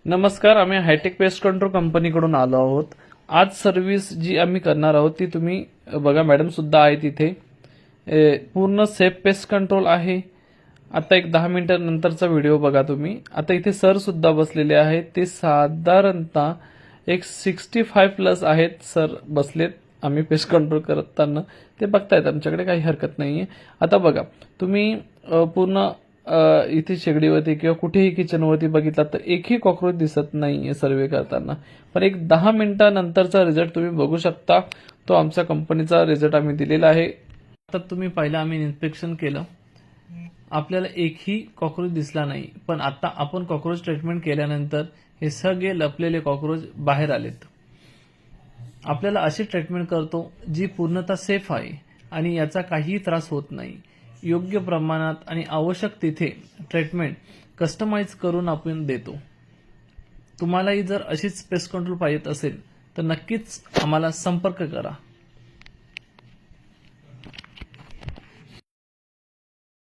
नमस्कार, आम्ही hi tech pest control कंपनीकडून आलो आहोत। आज सर्व्हिस जी आम्ही करणार आहोत ती तुम्ही बघा, मॅडम सुद्धा आहे तिथे। पूर्ण सेफ पेस्ट कंट्रोल आहे। आता एक 10 मिनिटांनंतरचा व्हिडिओ बघा तुम्ही। आता इथे सर सुद्धा बसलेले आहेत, ते साधारणतः एक 65 प्लस आहेत सर बसलेत। आम्ही पेस्ट कंट्रोल करताना ते बघतायत, आमच्याकडे काही हरकत नाहीये। आता बघा तुम्ही पूर्ण इथे शेगडीवरती किंवा कुठेही किचनवरती बघितला तर एकही कॉक्रोच दिसत नाहीये सर्वे करताना, पण एक 10 मिनिटांनंतरचा रिझल्ट तुम्ही बघू शकता। तो आमच्या कंपनीचा रिझल्ट आम्ही दिलेला आहे। आता तुम्ही पाहिलं, आम्ही इन्स्पेक्शन केलं, आपल्याला एकही कॉक्रोच दिसला नाही, पण आता आपण कॉक्रोच ट्रीटमेंट केल्यानंतर हे सगळे लपलेले कॉक्रोच बाहेर आलेत। आपल्याला अशी ट्रीटमेंट करतो जी पूर्णतः सेफ आहे आणि याचा काहीही त्रास होत नाही। योग्य प्रमाणात आणि आवश्यक तिथे ट्रीटमेंट कस्टमाइज करून आपण देतो। तुम्हालाही जर अशीच पेस्ट कंट्रोल पाहिजे असेल तर नक्कीच आम्हाला संपर्क करा।